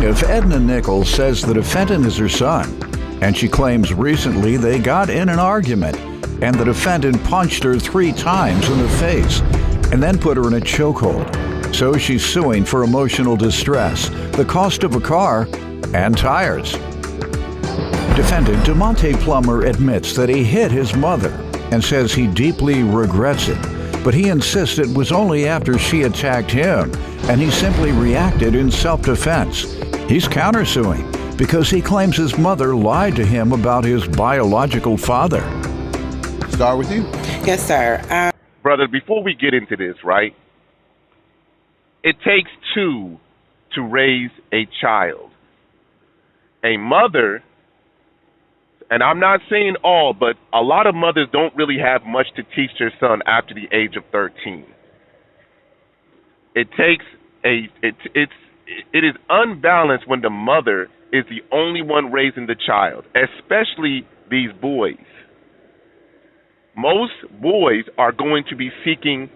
plaintiff, Edna Nichols, says the defendant is her son, and she claims recently they got in an argument, and the defendant punched her 3 times in the face and then put her in a chokehold. So she's suing for emotional distress, the cost of a car, and tires. Defendant DeMonte Plummer admits that he hit his mother and says he deeply regrets it, but he insists it was only after she attacked him and he simply reacted in self-defense. He's countersuing because he claims his mother lied to him about his biological father. Start with you. Yes, sir. Brother, before we get into this, right? It takes 2 to raise a child. A mother, and I'm not saying all, but a lot of mothers don't really have much to teach their son after the age of 13. It is unbalanced when the mother is the only one raising the child, especially these boys. Most boys are going to be seeking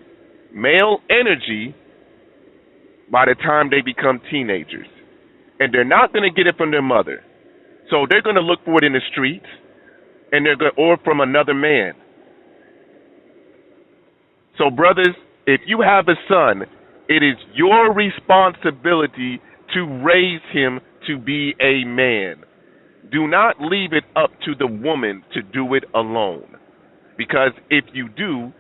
male energy by the time they become teenagers. And they're not going to get it from their mother. So they're going to look for it in the streets and or from another man. So brothers, if you have a son, it is your responsibility to raise him to be a man. Do not leave it up to the woman to do it alone. Because if you do,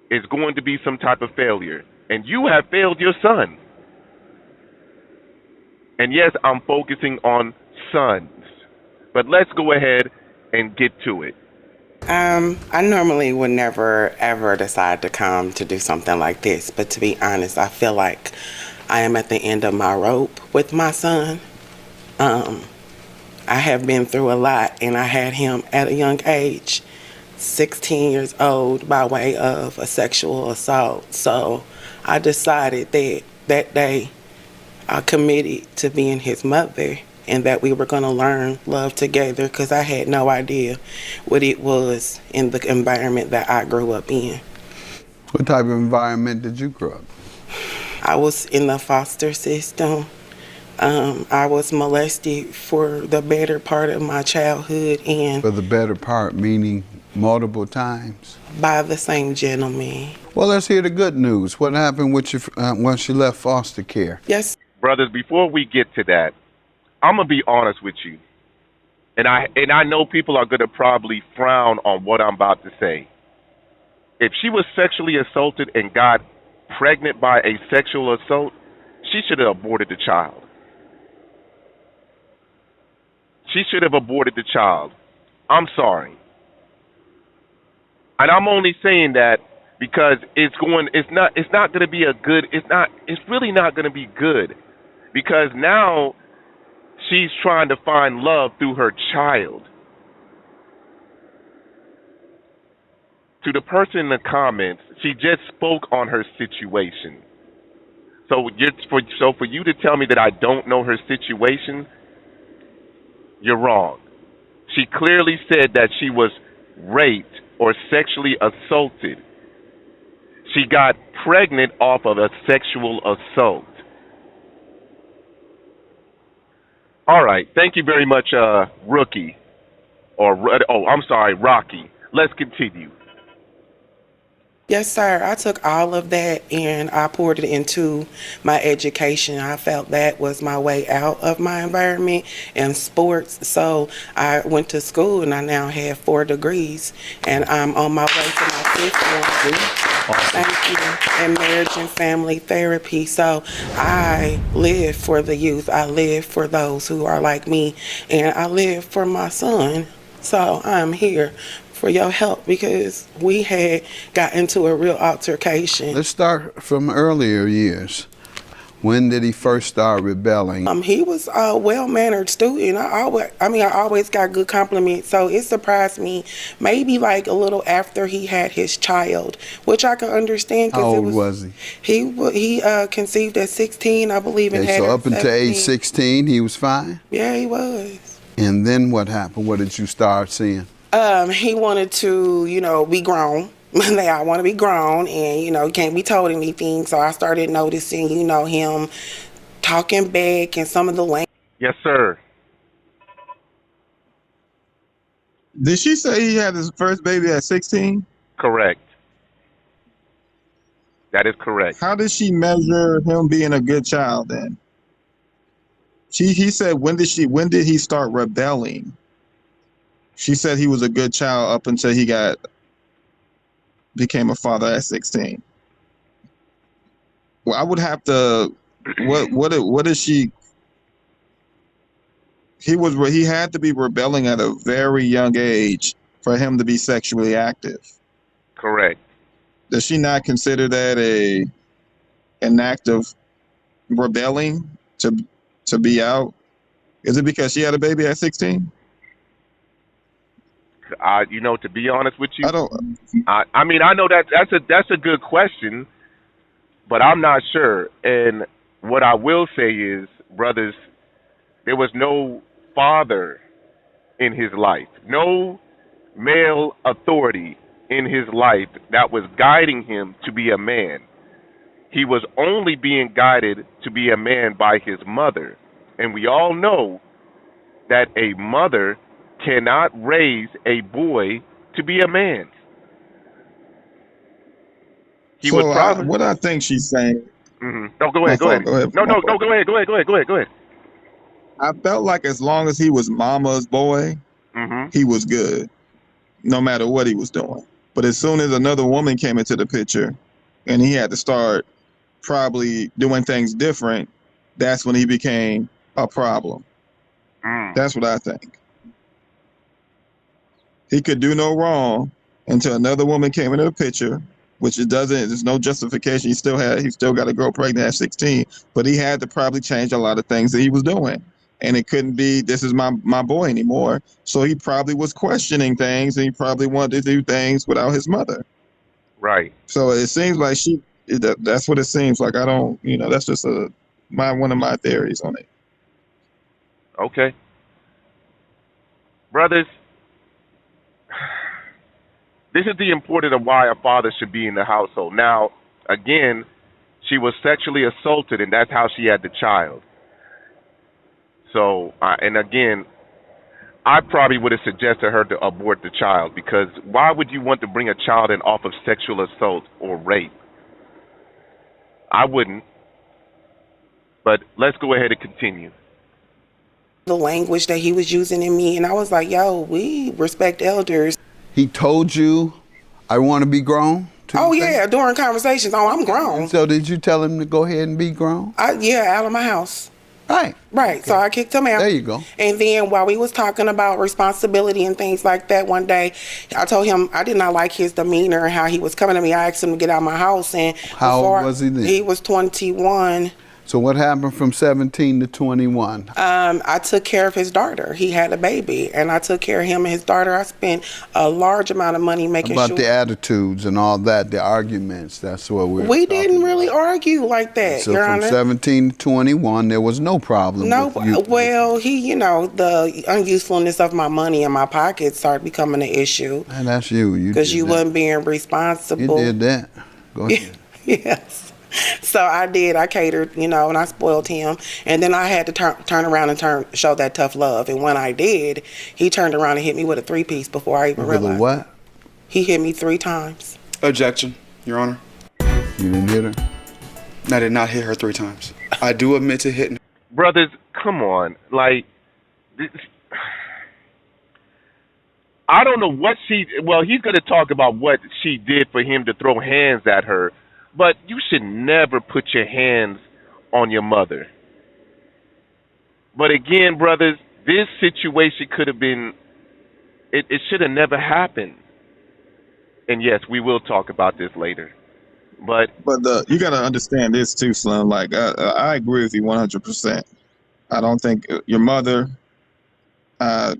it's going to be some type of failure. And you have failed your son. And yes, I'm focusing on sons. But let's go ahead and get to it. I normally would never, ever decide to come to do something like this. But to be honest, I feel like I am at the end of my rope with my son. I have been through a lot, and I had him at a young age, 16 years old, by way of a sexual assault. So I decided that day I committed to being his mother and that we were going to learn love together because I had no idea what it was in the environment that I grew up in. What type of environment did you grow up? I was in the foster system. I was molested for the better part of my childhood. And for the better part, meaning multiple times? By the same gentleman. Well, let's hear the good news. What happened with you once you left foster care? Yes. Brothers, before we get to that, I'm going to be honest with you. And I know people are going to probably frown on what I'm about to say. If she was sexually assaulted and got pregnant by a sexual assault, she should have aborted the child. She should have aborted the child. I'm sorry. And I'm only saying that because it's not going to be it's really not going to be good. Because now she's trying to find love through her child. To the person in the comments, she just spoke on her situation. So for you to tell me that I don't know her situation, you're wrong. She clearly said that she was raped or sexually assaulted. She got pregnant off of a sexual assault. All right. Thank you very much, Rocky. Rocky. Let's continue. Yes, sir. I took all of that and I poured it into my education. I felt that was my way out of my environment and sports. So I went to school and I now have 4 degrees and I'm on my way to my 5th degree. Awesome. Thank you. In marriage and family therapy. So I live for the youth. I live for those who are like me and I live for my son. So I'm here for your help because we had got into a real altercation. Let's start from earlier years. When did he first start rebelling? He was a well-mannered student. I always got good compliments, so it surprised me maybe like a little after he had his child, which I can understand. How old was he? He conceived at 16, I believe, and had so her up until 17. age 16, he was fine? Yeah, he was. And then what happened? What did you start seeing? He wanted to, be grown. They all want to be grown and, can't be told anything. So I started noticing, him talking back and some of the language. Yes, sir. Did she say he had his first baby at 16? Correct. That is correct. How did she measure him being a good child then? He said when did he start rebelling? She said he was a good child up until he became a father at 16. Well, I would have to what is she he had to be rebelling at a very young age for him to be sexually active. Correct. Does she not consider that an act of rebelling to be out? Is it because she had a baby at 16? To be honest with you, I don't. I mean, I know that's a good question, but I'm not sure. And what I will say is, brothers, there was no father in his life, no male authority in his life that was guiding him to be a man. He was only being guided to be a man by his mother. And we all know that a mother cannot raise a boy to be a man. He would probably. What I think she's saying. Mm-hmm. No, go ahead. Go ahead. Go ahead. I felt like as long as he was mama's boy, he was good, no matter what he was doing. But as soon as another woman came into the picture and he had to start probably doing things different, that's when he became a problem. That's what I think. He could do no wrong until another woman came into the picture, which there's no justification. He still got a girl pregnant at 16, but he had to probably change a lot of things that he was doing. And it couldn't be, this is my boy anymore. So he probably was questioning things, and he probably wanted to do things without his mother. Right. So it seems like that's what it seems like. I don't, that's just one of my theories on it. Okay. Brothers, this is the importance of why a father should be in the household. Now, again, she was sexually assaulted, and that's how she had the child. So, and again, I probably would have suggested her to abort the child, because why would you want to bring a child in off of sexual assault or rape? I wouldn't. But let's go ahead and continue. The language that he was using in me, and I was like, yo, we respect elders. He told you, I want to be grown? Oh, yeah, during conversations. Oh, I'm grown. So did you tell him to go ahead and be grown? Out of my house. Right. Okay. So I kicked him out. There you go. And then while we was talking about responsibility and things like that, one day I told him I did not like his demeanor and how he was coming to me. I asked him to get out of my house. And how old was he then? He was 21. So what happened from 17 to 21? I took care of his daughter. He had a baby, and I took care of him and his daughter. I spent a large amount of money making sure. About the attitudes and all that, the arguments, that's what we didn't really argue like that, so Your from Honor. 17 to 21, there was no problem. No, well, the unusefulness of my money in my pocket started becoming an issue. And that's you. Because you wasn't being responsible. You did that. Go ahead. Yes. So I did. I catered, and I spoiled him. And then I had to turn around and show that tough love. And when I did, he turned around and hit me with a 3-piece before I even realized. With a what? He hit me 3 times. Objection, Your Honor. You didn't hit her? I did not hit her 3 times. I do admit to hitting her. Brothers, come on. Like, I don't know what he's going to talk about what she did for him to throw hands at her. But you should never put your hands on your mother. But again, brothers, this situation could have been, it should have never happened. And yes, we will talk about this later. But you got to understand this too, Slim. Like, I agree with you 100%. I don't think your mother, I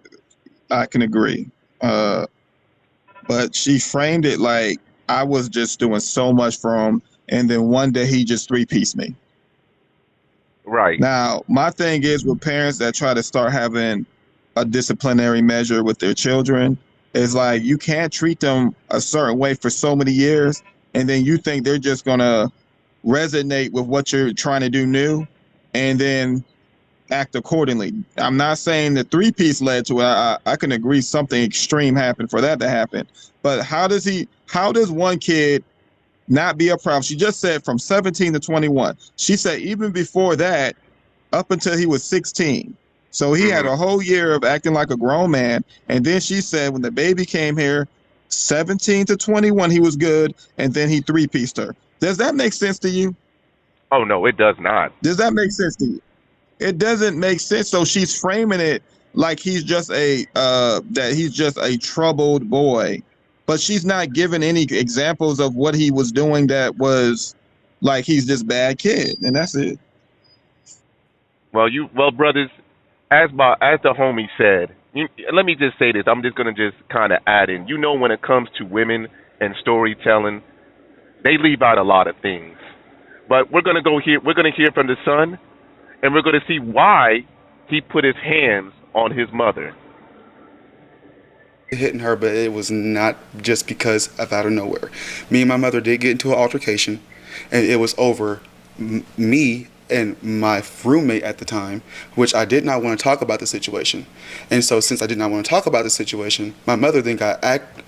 can agree. But she framed it like, I was just doing so much for him, and then one day he just 3-pieced me. Right. Now, my thing is with parents that try to start having a disciplinary measure with their children, is like you can't treat them a certain way for so many years, and then you think they're just going to resonate with what you're trying to do new, and then act accordingly. I'm not saying the three-piece led to it. I can agree something extreme happened for that to happen. But how does one kid not be a problem? She just said from 17 to 21. She said even before that, up until he was 16. So he had a whole year of acting like a grown man. And then she said when the baby came here, 17 to 21, he was good. And then he three-pieced her. Does that make sense to you? Oh, no, it does not. Does that make sense to you? It doesn't make sense. So she's framing it like he's just a troubled boy, but she's not giving any examples of what he was doing that was like he's this bad kid, and that's it. Well, brothers, as the homie said, let me just say this. I'm just gonna just kind of add in. When it comes to women and storytelling, they leave out a lot of things. But we're gonna hear from the son, and we're gonna see why he put his hands on his mother. Hitting her, but it was not just because of out of nowhere. Me and my mother did get into an altercation, and it was over me and my roommate at the time, which I did not want to talk about the situation. And so since I did not want to talk about the situation, my mother then got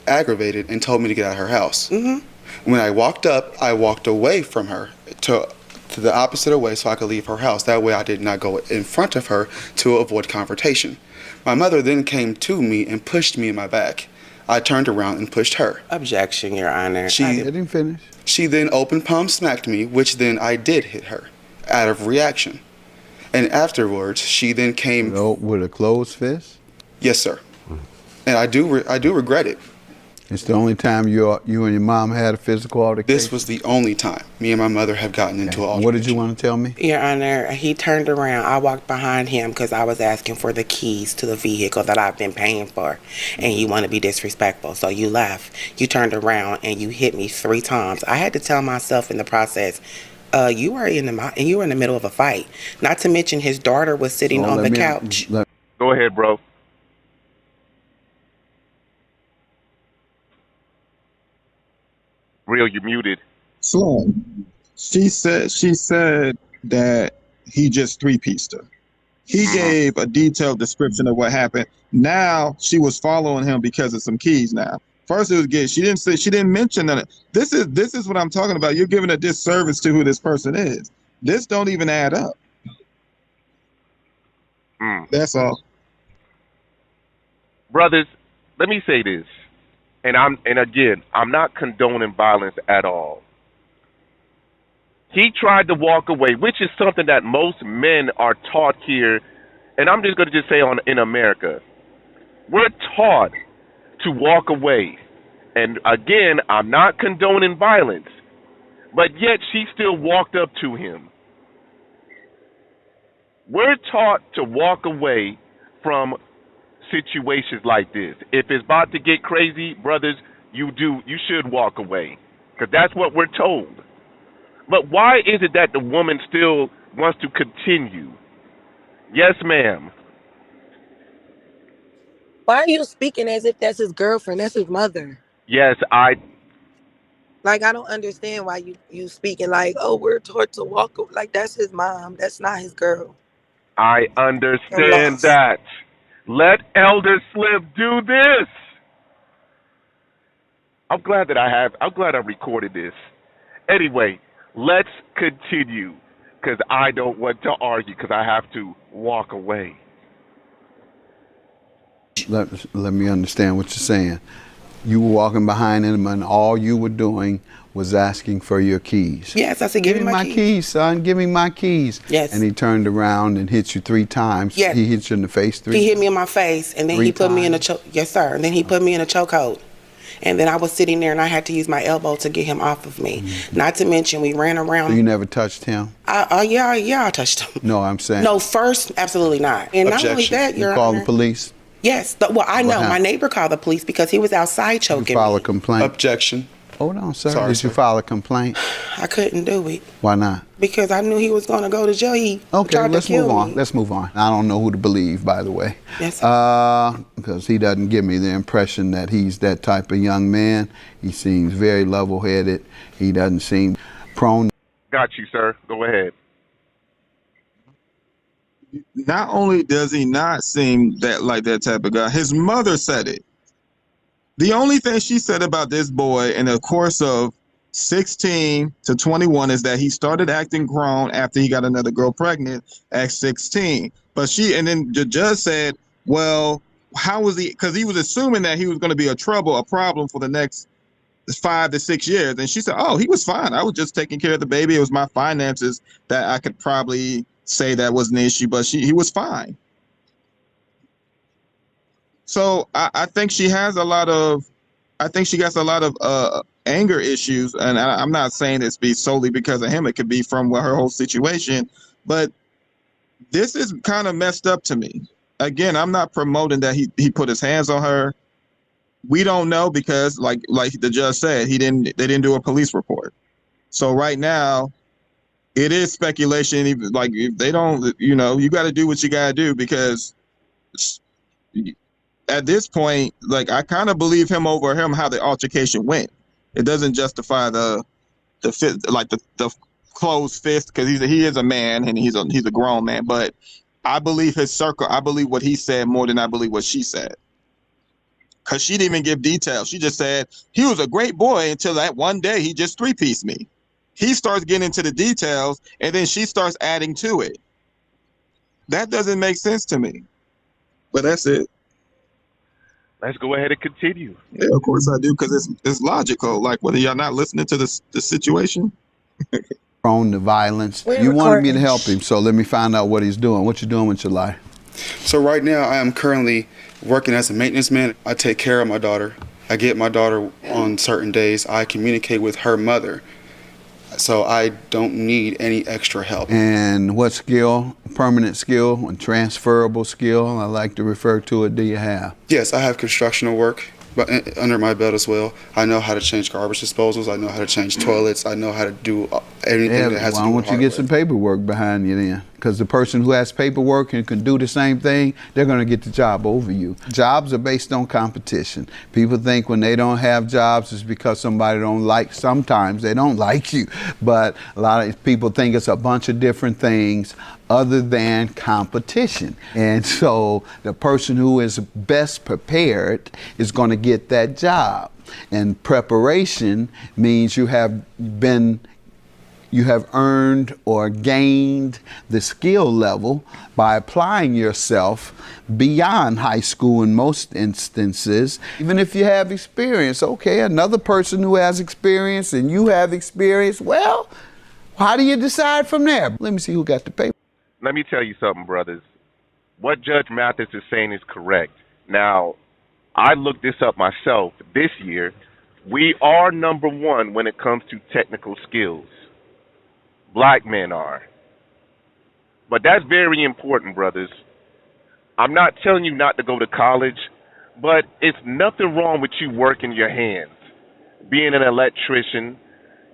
aggravated and told me to get out of her house. When I walked up, I walked away from her to the opposite way so I could leave her house. That way I did not go in front of her to avoid confrontation. My mother then came to me and pushed me in my back. I turned around and pushed her. Objection, Your Honor. I didn't finish. She then open palm smacked me, which then I did hit her out of reaction. And afterwards, she then came... with a closed fist? Yes, sir. And I do regret it. It's the only time you and your mom had a physical altercation? This was the only time me and my mother have gotten into an altercation. What did you want to tell me? Your Honor, he turned around. I walked behind him because I was asking for the keys to the vehicle that I've been paying for. And you want to be disrespectful. So you left. You turned around and you hit me 3 times. I had to tell myself in the process, you were in the middle of a fight. Not to mention his daughter was sitting on the couch. Go ahead, bro. Real, you're muted. Sloan. She said that he just three-pieced her. He gave a detailed description of what happened. Now she was following him because of some keys now. First it was gay. She didn't mention that. This is what I'm talking about. You're giving a disservice to who this person is. This don't even add up. That's all. Brothers, let me say this. And again, I'm not condoning violence at all. He tried to walk away, which is something that most men are taught here. And I'm just going to say in America, we're taught to walk away. And again, I'm not condoning violence, but yet she still walked up to him. We're taught to walk away from situations like this. If it's about to get crazy, brothers, you should walk away, because that's what we're told. But why is it that the woman still wants to continue? Yes, ma'am. Why are you speaking as if that's his girlfriend? That's his mother. Yes, I don't understand why you speaking like, oh, we're taught to walk like that's his mom. That's not his girl. I understand that. Let Elder Slim do this. I'm glad I recorded this. Anyway, let's continue, because I don't want to argue, because I have to walk away. Let me understand what you're saying. You were walking behind him, and all you were doing was asking for your keys. Yes, I said, give me my keys, son. Give me my keys. Yes. And he turned around and hit you 3 times. Yes. He hit you in the face 3 times. He hit me in my face, and then he put me in a choke. Yes, sir. And then he put me in a chokehold. And then I was sitting there, and I had to use my elbow to get him off of me. Not to mention, we ran around. So you never touched him? Yeah, I touched him. No, I'm saying. No, first, absolutely not. And Objection. not only that, You called the police? Yes. I know. My neighbor called the police because he was outside choking Did you file me. a complaint? Objection. Hold on, sir. Sorry, Did you file a complaint? I couldn't do it. Why not? Because I knew he was going to go to jail. He Okay, tried let's to kill move on. me. Let's move on. I don't know who to believe, by the way. Yes, sir. Because he doesn't give me the impression that he's that type of young man. He seems very level-headed. He doesn't seem prone. Got you, sir. Go ahead. Not only does he not seem that like that type of guy, his mother said it. The only thing she said about this boy in the course of 16 to 21 is that he started acting grown after he got another girl pregnant at 16. But then the judge said, well, how was he? Because he was assuming that he was going to be a problem for the next 5 to 6 years. And she said, oh, he was fine. I was just taking care of the baby. It was my finances that I could probably say that was an issue, but he was fine. So I think she has a lot of, anger issues. And I'm not saying it's be solely because of him. It could be from her whole situation. But this is kind of messed up to me. Again, I'm not promoting that he put his hands on her. We don't know because like the judge said, they didn't do a police report. So right now it is speculation. Like if they don't, you got to do what you got to do, because at this point, like I kind of believe him over him, how the altercation went. It doesn't justify the closed fist, because he is a man and he's a grown man. But I believe his circle. I believe what he said more than I believe what she said. Because she didn't even give details. She just said he was a great boy until that one day he just three-pieced me. He starts getting into the details, and then she starts adding to it. That doesn't make sense to me. But that's it. Let's go ahead and continue. Yeah, of course I do, because it's logical. Like, what, are y'all not listening to the situation? Prone to violence. We're You wanted me to recording. help him, so let me find out what he's doing. What you doing with your life? So right now I am currently working as a maintenance man. I take care of my daughter. I get my daughter on certain days. I communicate with her mother. So I don't need any extra help. And what skill, permanent skill and transferable skill, I like to refer to it, do you have? Yes, I have constructional work under my belt as well. I know how to change garbage disposals. I know how to change toilets. I know how to do anything that has to do with Why don't you get some paperwork behind you then? Because the person who has paperwork and can do the same thing, they're going to get the job over you. Jobs are based on competition. People think when they don't have jobs, it's because somebody sometimes they don't like you. But a lot of people think it's a bunch of different things other than competition. And so the person who is best prepared is going to get that job. And preparation means you have earned or gained the skill level by applying yourself beyond high school in most instances. Even if you have experience, okay, another person who has experience and you have experience, well, how do you decide from there? Let me see who got the paper. Let me tell you something, brothers. What Judge Mathis is saying is correct. Now, I looked this up myself this year. We are number one when it comes to technical skills. Black men are. But that's very important, brothers. I'm not telling you not to go to college, but it's nothing wrong with you working your hands. Being an electrician,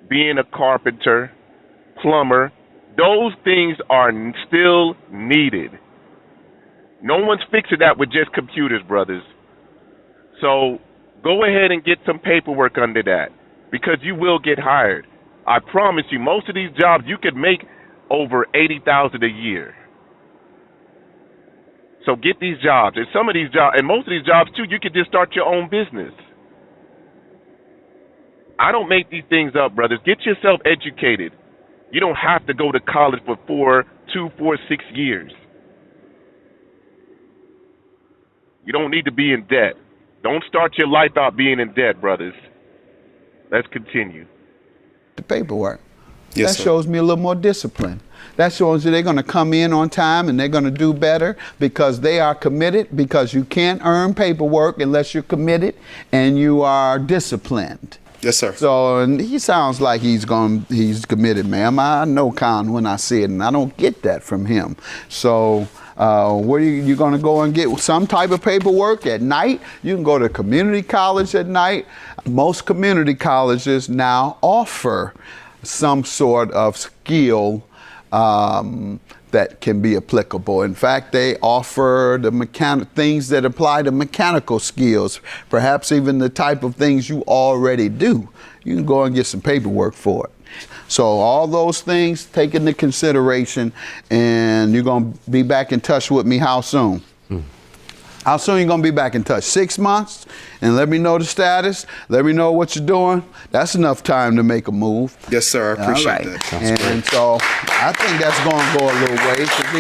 being a carpenter, plumber, those things are still needed. No one's fixing that with just computers, brothers. So go ahead and get some paperwork under that, because you will get hired. I promise you, most of these jobs you could make over $80,000 a year. So get these jobs, and some of these jobs, and most of these jobs too, you could just start your own business. I don't make these things up, brothers. Get yourself educated. You don't have to go to college for 6 years. You don't need to be in debt. Don't start your life out being in debt, brothers. Let's continue. The paperwork. Yes, That sir. shows me a little more discipline. That shows you they're going to come in on time and they're going to do better because they are committed, because you can't earn paperwork unless you're committed and you are disciplined. Yes, sir. So, and he sounds like he's committed, ma'am. I know Con when I see it, and I don't get that from him. So, where you going to go and get some type of paperwork at night? You can go to community college at night. Most community colleges now offer some sort of skill that can be applicable. In fact, they offer the things that apply to mechanical skills, perhaps even the type of things you already do. You can go and get some paperwork for it. So all those things take into consideration, and you're going to be back in touch with me how soon? How soon you going to be back in touch? 6 months? And let me know the status. Let me know what you're doing. That's enough time to make a move. Yes, sir. I appreciate All right. that. And so I think that's going to go a little ways, because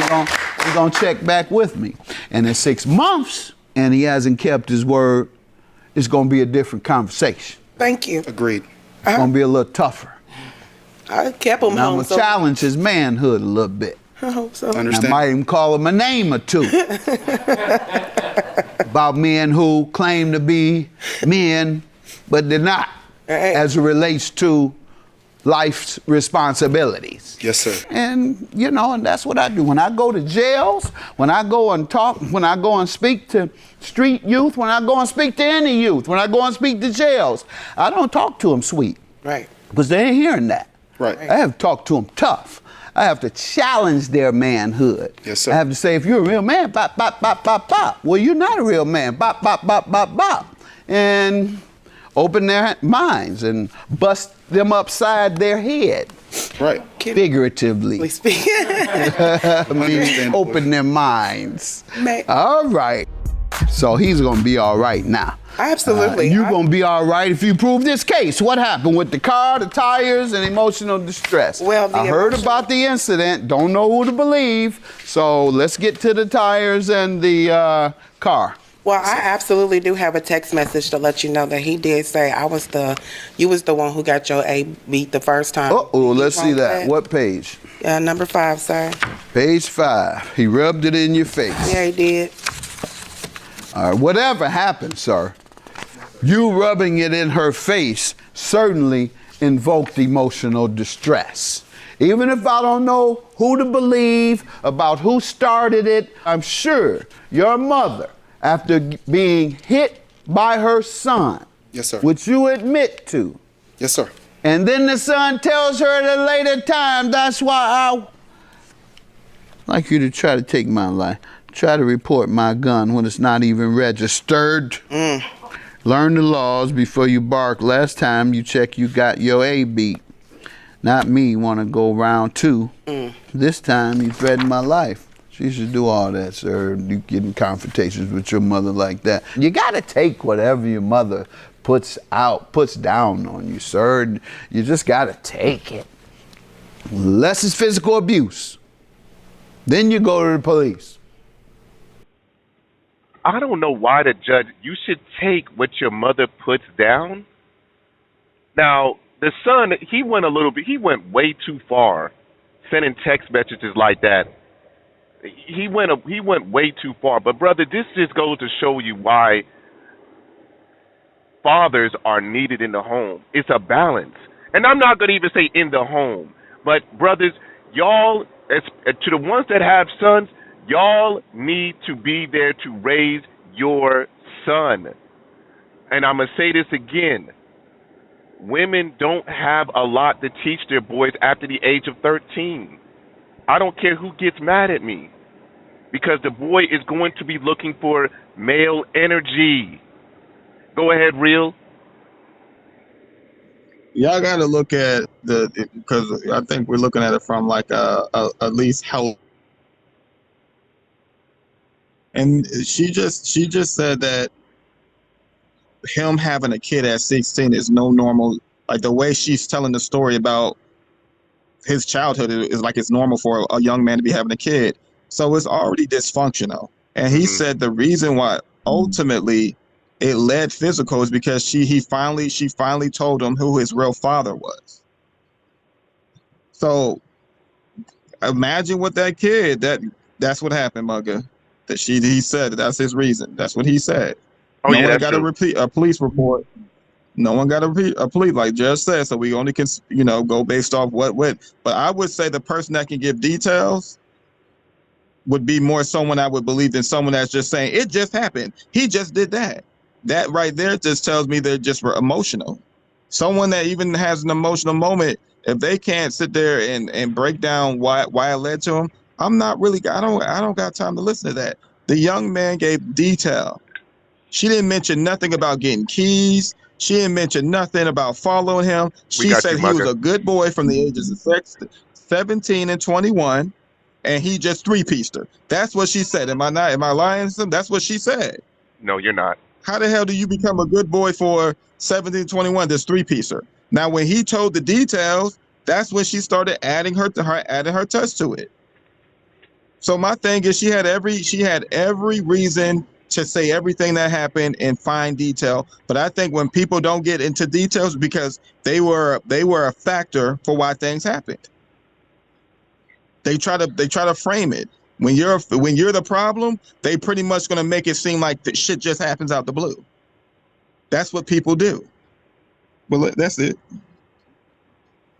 he's going to check back with me. And in 6 months, and he hasn't kept his word, it's going to be a different conversation. Thank you. Agreed. It's going to be a little tougher. I kept him Now I'm home. going to challenge his manhood a little bit. I hope so. I Understand? might even call him a name or two about men who claim to be men, but they're not, as it relates to life's responsibilities. Yes, sir. And, and that's what I do. When I go to jails, when I go and talk, when I go and speak to street youth, when I go and speak to any youth, when I go and speak to jails, I don't talk to them sweet. Right. Because they ain't hearing that. Right. I have to talk to them tough. I have to challenge their manhood. Yes, sir. I have to say, if you're a real man, bop, bop, bop, bop, bop. Well, you're not a real man, bop, bop, bop, bop, bop. And open their minds and bust them upside their head. Right. Figuratively. Speaking. I mean, open their minds. All right. So he's going to be all right now. Absolutely. You're going to be all right if you prove this case. What happened with the car, the tires, and emotional distress? Well, I heard about the incident. Don't know who to believe. So let's get to the tires and the car. Well, I absolutely do have a text message to let you know that he did say you was the one who got your A beat the first time. Uh-oh, let's see that. What page? Number 5, sir. Page 5. He rubbed it in your face. Yeah, he did. All right, whatever happened, sir, you rubbing it in her face certainly invoked emotional distress. Even if I don't know who to believe about who started it, I'm sure your mother, after being hit by her son, Yes, sir. which you admit to, Yes, sir. and then the son tells her at a later time, that's why I like you to try to take my life. Try to report my gun when it's not even registered. Learn the laws before you bark. Last time you check, you got your A beat. Not me want to go round 2. This time you threatened my life. She should do all that, sir. You get in confrontations with your mother like that. You got to take whatever your mother puts down on you, sir. You just got to take it. Unless it's physical abuse. Then you go to the police. I don't know why the judge, you should take what your mother puts down. Now, the son, he went way too far sending text messages like that. He went way too far. But brother, this just goes to show you why fathers are needed in the home. It's a balance. And I'm not going to even say in the home, but brothers, y'all, to the ones that have sons, y'all need to be there to raise your son. And I'm going to say this again. Women don't have a lot to teach their boys after the age of 13. I don't care who gets mad at me, because the boy is going to be looking for male energy. Go ahead, Real. Y'all got to look at because I think we're looking at it from like at least health. And she just said that him having a kid at 16 is no normal. Like the way she's telling the story about his childhood is like it's normal for a young man to be having a kid. So it's already dysfunctional. And he said the reason why ultimately it led physical is because she finally told him who his real father was. So imagine with that kid, that's what happened, Mugga. That he said that's his reason. That's what he said. Oh, no yeah, one that's got true. to repeat a police report. No one got to repeat a police, like Judge said. So we only can, go based off what went. But I would say the person that can give details would be more someone I would believe than someone that's just saying it just happened. He just did that. That right there just tells me they're just emotional. Someone that even has an emotional moment, if they can't sit there and break down why it led to him, I don't got time to listen to that. The young man gave detail. She didn't mention nothing about getting keys. She didn't mention nothing about following him. We She got you, said he was Mugga. a good boy from the ages of 17 and 21, and he just three-pieced her. That's what she said. Am I lying? That's what she said. No, you're not. How the hell do you become a good boy for 17, 21? This three-piecer. Now, when he told the details, that's when she started adding her touch to it. So my thing is, she had every reason to say everything that happened in fine detail. But I think when people don't get into details, because they were a factor for why things happened. They try to frame it. When you're the problem, they pretty much gonna make it seem like the shit just happens out the blue. That's what people do. Well, that's it.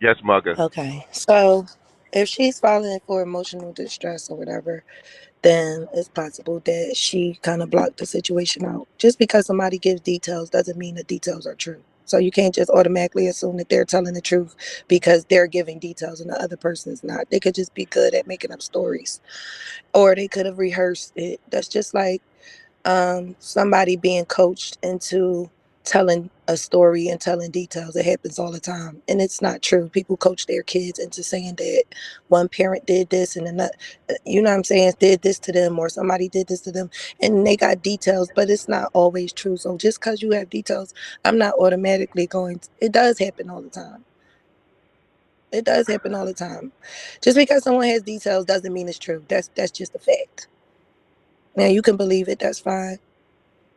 Yes, Mugga. Okay. So if she's falling for emotional distress or whatever, then it's possible that she kind of blocked the situation out. Just because somebody gives details doesn't mean the details are true. So you can't just automatically assume that they're telling the truth because they're giving details and the other person is not. They could just be good at making up stories, or they could have rehearsed it. That's just like somebody being coached into telling a story and telling details. It happens all the time, and it's not true. People coach their kids into saying that one parent did this and another, you know what I'm saying, did this to them, or somebody did this to them, and they got details, but it's not always true. So just because you have details, I'm not automatically going to, it does happen all the time. It does happen all the time. Just because someone has details doesn't mean it's true. That's just a fact. Now you can believe it, that's fine.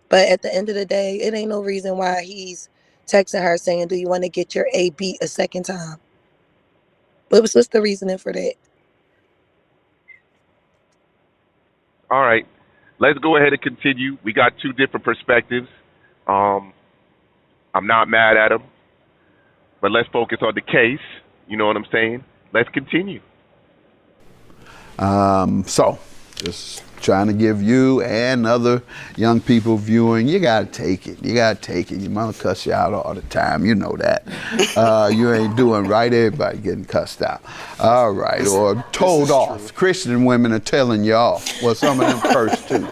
But at the end of the day, it ain't no reason why he's texting her saying, do you want to get your A beat a second time? What's the reasoning for that? All right. Let's go ahead and continue. We got two different perspectives. I'm not mad at him, but let's focus on the case. You know what I'm saying? Let's continue. So, just trying to give you and other young people viewing, you gotta take it. You gotta take it. Your mother cuss you out all the time. You know that. You ain't doing right. Everybody getting cussed out. All right, or told off. True. Christian women are telling you off. Well, some of them curse too.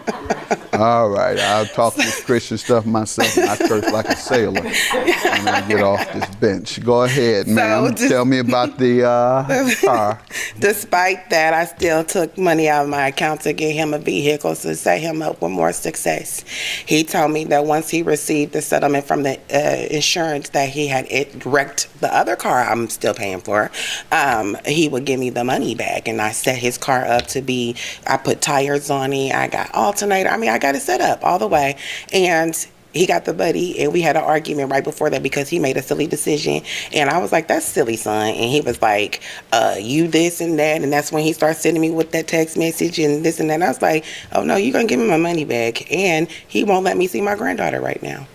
All right, I'll talk this Christian stuff myself, and I curse like a sailor when I get off this bench. Go ahead, ma'am. Tell me about the car. Despite that, I still took money out of my account to get him a vehicle to set him up with more success. He told me that once he received the settlement from the insurance that he had wrecked the other car I'm still paying for, he would give me the money back. And I set his car up to be, I put tires on it, I got alternator, I got it set up all the way. And he got the buddy, and we had an argument right before that because he made a silly decision. And I was like, that's silly, son. And he was like, you this and that. And that's when he started sending me with that text message and this and that. And I was like, oh, no, you're going to give me my money back. And he won't let me see my granddaughter right now.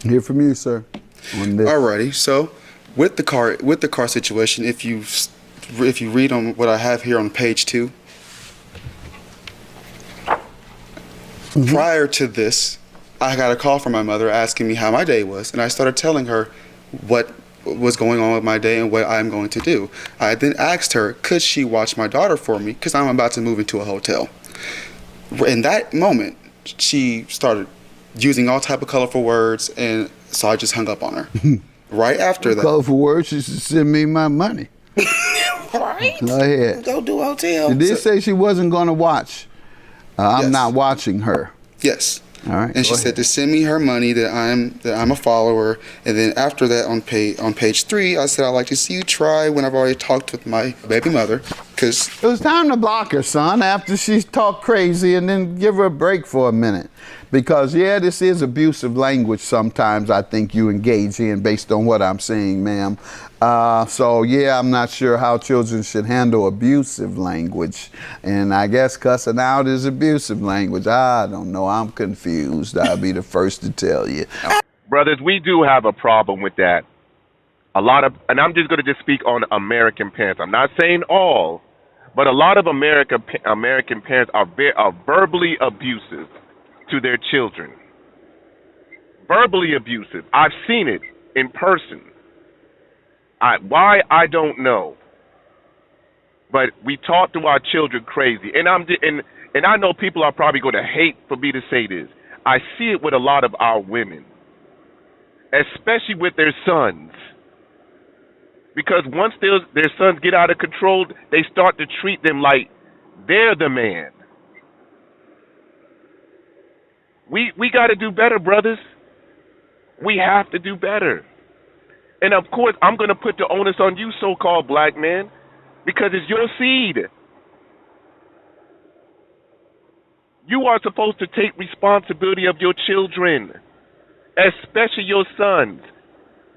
Hear from you, sir. Alrighty. So with the car situation, if you read on what I have here on page 2, prior to this, I got a call from my mother asking me how my day was, and I started telling her what was going on with my day and what I'm going to do. I then asked her, could she watch my daughter for me, because I'm about to move into a hotel. In that moment, she started using all type of colorful words, and so I just hung up on her. Right after that. Colorful words, she should send me my money. Right? Go ahead. Go do a hotel. She did say she wasn't going to watch. I'm not watching her. Yes. All right. And she said to send me her money, that I'm a follower. And then after that, on page 3, I said I'd like to see you try when I've already talked with my baby mother, because it was time to block her, son, after she talked crazy, and then give her a break for a minute. Because, yeah, this is abusive language sometimes I think you engage in based on what I'm saying, ma'am. So, yeah, I'm not sure how children should handle abusive language. And I guess cussing out is abusive language. I don't know. I'm confused. I'll be the first to tell you. Brothers, we do have a problem with that. And I'm just going to speak on American parents. I'm not saying all, but a lot of American parents are verbally abusive to their children. Verbally abusive. I've seen it in person. Why, I don't know. But we talk to our children crazy. And I know people are probably going to hate for me to say this. I see it with a lot of our women. especially with their sons. Because once their sons get out of control, they start to treat them like they're the man. We got to do better, brothers. We have to do better. And of course, I'm going to put the onus on you, so-called black man, because it's your seed. You are supposed to take responsibility of your children, especially your sons.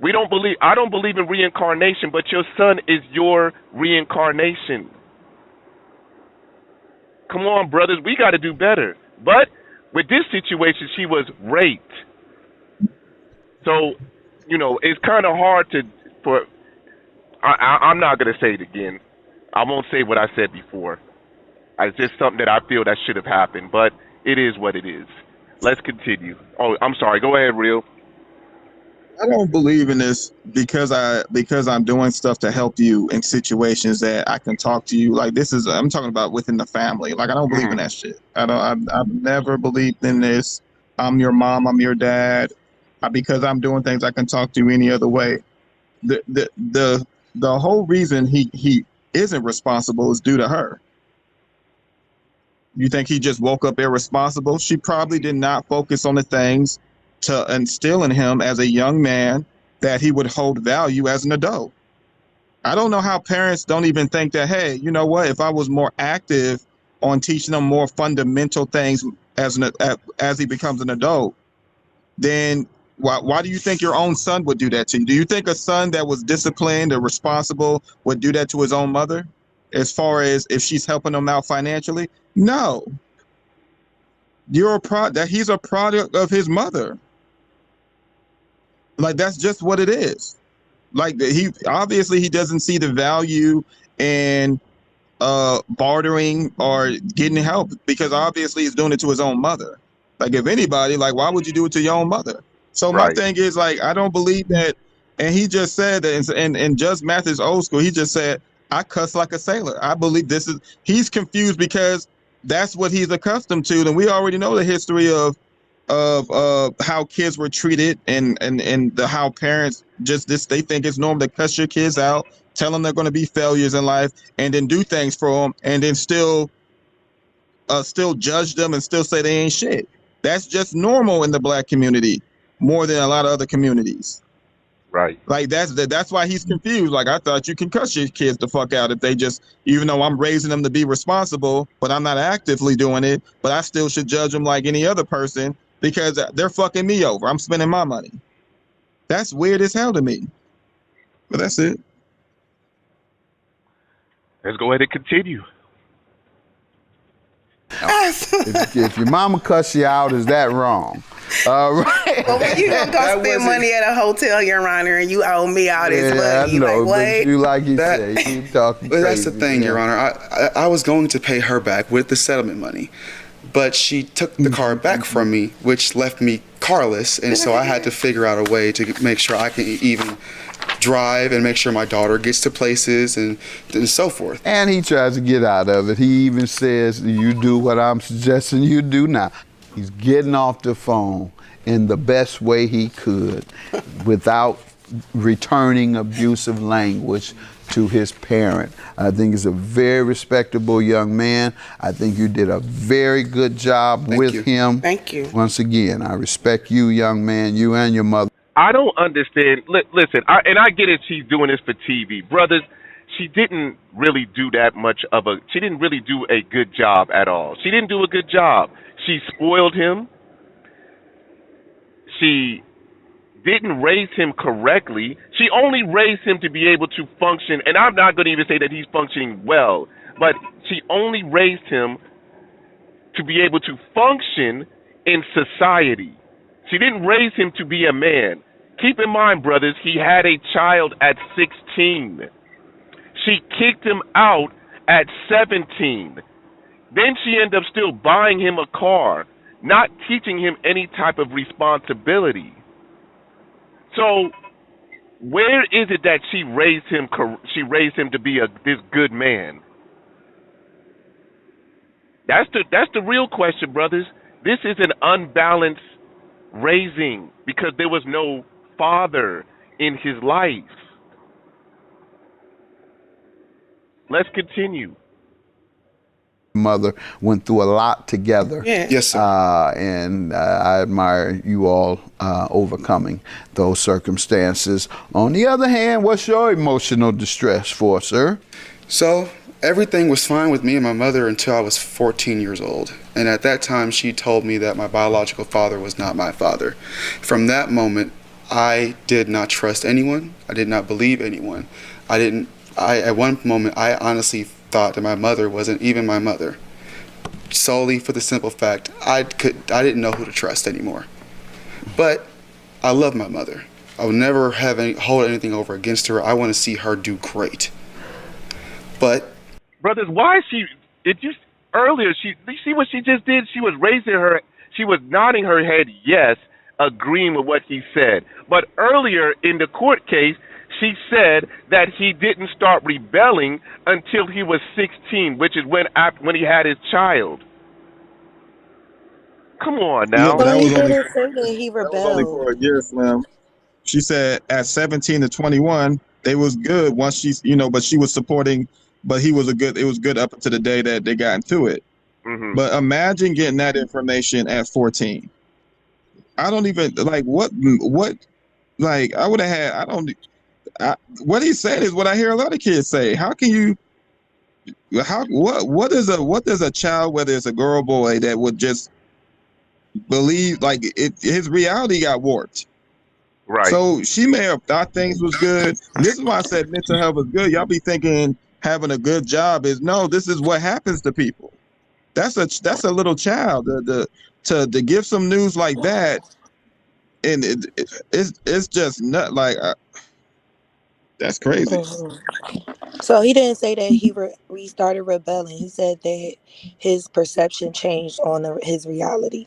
I don't believe in reincarnation, but your son is your reincarnation. Come on, brothers, we got to do better. But with this situation, she was raped. So, it's kind of hard I'm not going to say it again. I won't say what I said before. It's just something that I feel that should have happened, but it is what it is. Let's continue. Oh, I'm sorry. Go ahead, Real. I don't believe in this because I'm doing stuff to help you in situations that I can talk to you. Like I'm talking about within the family. Like I don't believe in that shit. I've never believed in this. I'm your mom. I'm your dad. Because I'm doing things I can talk to you any other way. The whole reason he isn't responsible is due to her. You think he just woke up irresponsible? She probably did not focus on the things to instill in him as a young man that he would hold value as an adult. I don't know how parents don't even think that, hey, you know what, if I was more active on teaching him more fundamental things as he becomes an adult, then why do you think your own son would do that to you? Do you think a son that was disciplined or responsible would do that to his own mother as far as if she's helping him out financially? No. He's a product of his mother. Like, that's just what it is. Like, he doesn't see the value in bartering or getting help, because obviously he's doing it to his own mother. Like, if anybody, like, why would you do it to your own mother? So my thing is, like, I don't believe that. And he just said that, and Judge Mathis old school, he just said, I cuss like a sailor. I believe he's confused because that's what he's accustomed to. And we already know the history of how kids were treated and how parents they think it's normal to cuss your kids out, tell them they're going to be failures in life, and then do things for them, and then still judge them and still say they ain't shit. That's just normal in the black community more than a lot of other communities. Right. Like that's why he's confused. Like, I thought you can cuss your kids the fuck out if they just, even though I'm raising them to be responsible, but I'm not actively doing it, but I still should judge them like any other person because they're fucking me over. I'm spending my money. That's weird as hell to me. But that's it. Let's go ahead and continue. If your mama cuss you out, is that wrong? Right. Well, when you gonna go spend money at a hotel, Your Honor, and you owe me all this money? I know, like, what? but you like you say, you talking But crazy. that's the thing, Your Honor. I was going to pay her back with the settlement money, but she took the car back from me, which left me carless, and so I had to figure out a way to make sure I can even drive and make sure my daughter gets to places and so forth. And he tries to get out of it. He even says, you do what I'm suggesting you do now. He's getting off the phone in the best way he could without returning abusive language to his parent. I think he's a very respectable young man. I think you did a very good job with him. Thank you. Once again, I respect you, young man, you and your mother. I don't understand. Listen, I get it. She's doing this for TV. Brothers, she didn't really do she didn't really do a good job at all. She didn't do a good job. She spoiled him. She didn't raise him correctly. She only raised him to be able to function, and I'm not going to even say that he's functioning well, but she only raised him to be able to function in society. She didn't raise him to be a man. Keep in mind, brothers, he had a child at 16. She kicked him out at 17. Then she ended up still buying him a car, not teaching him any type of responsibility. So, where is it that she raised him? She raised him to be this good man. That's the real question, brothers. This is an unbalanced raising because there was no father in his life. Let's continue. Mother went through a lot together. Yes, sir. And I admire you all overcoming those circumstances. On the other hand, what's your emotional distress for, sir? So everything was fine with me and my mother until I was 14 years old. And at that time, she told me that my biological father was not my father. From that moment, I did not trust anyone. I did not believe anyone. At one moment, I honestly thought that my mother wasn't even my mother, solely for the simple fact I didn't know who to trust anymore. But I love my mother. I will never hold anything over against her. I want to see her do great. But brothers, why is she? Did you earlier? You see what she just did? She was she was nodding her head yes, agreeing with what he said. But earlier in the court case, she said that he didn't start rebelling until he was 16, which is when he had his child. Come on now. Yeah, but Well, that he was only didn't say that he that was only for rebelled. a year, Slim. She said at 17 to 21, they was good once she's, but she was supporting, but it was good up until the day that they got into it. Mm-hmm. But imagine getting that information at 14. I don't even what I would have had. What he said is what I hear a lot of kids say. How can you? What does a child, whether it's a girl or boy, that would just believe his reality got warped? Right. So she may have thought things was good. This is why I said mental health is good. Y'all be thinking having a good job is no. This is what happens to people. That's a little child. To give some news like that, and it's just not that's crazy. Mhm. So he didn't say that he restarted rebelling. He said that his perception changed on his reality.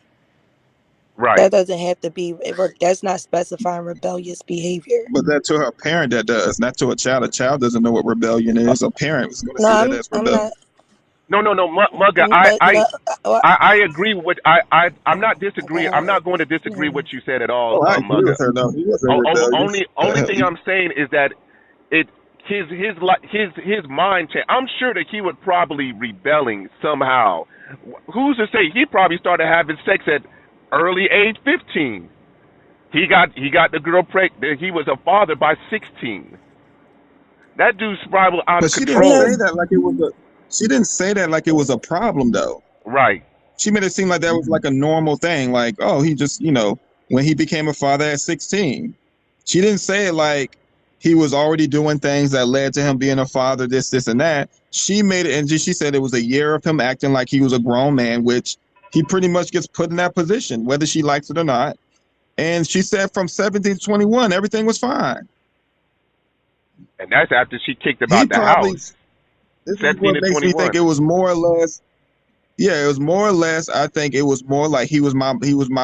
Right. That doesn't have to be. That's not specifying rebellious behavior. But that to her parent that does, not to a child. A child doesn't know what rebellion is. A parent is going to see that as I'm rebellion. not. No, Mugga. But I agree with what I'm not disagreeing. I'm not going to disagree with what you said at all, I agree Mugga. with her. No, he wasn't rebellious. Only thing I'm saying is that his mind change. I'm sure that he would probably rebelling somehow. Who's to say? He probably started having sex at early age 15. He got the girl pregnant. He was a father by 16. That dude's probably out But of she control. didn't say that like it was a. She didn't say that like it was a problem though. Right. She made it seem like that was like a normal thing. Like, oh, he just, when he became a father at 16. She didn't say it like he was already doing things that led to him being a father, this, and that. She made it, and she said it was a year of him acting like he was a grown man, which he pretty much gets put in that position, whether she likes it or not. And she said from 17 to 21, everything was fine. And that's after she kicked him out the house. This is what makes me think it was more or less. Yeah, it was more or less. I think it was more like he was my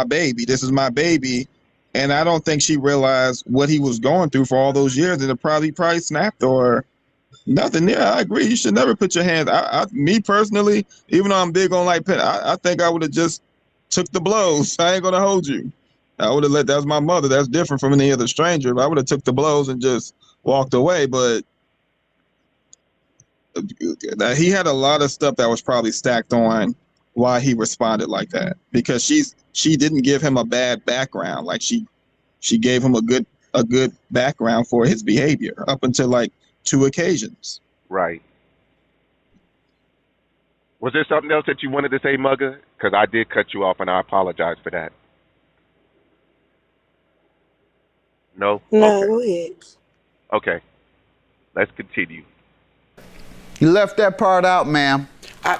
baby. This is my baby, and I don't think she realized what he was going through for all those years, and it probably snapped or nothing. Yeah, I agree. You should never put your hands. Me personally, even though I'm big on I think I would have just took the blows. I ain't gonna hold you. I would have that was my mother. That's different from any other stranger. I would have took the blows and just walked away, but. He had a lot of stuff that was probably stacked on why he responded like that, because she didn't give him a bad background. Like she gave him a good background for his behavior up until 2 occasions. Right. Was there something else that you wanted to say, Mugga? Because I did cut you off, and I apologize for that. No? No, Okay. go ahead. Okay. Let's continue. You left that part out, ma'am.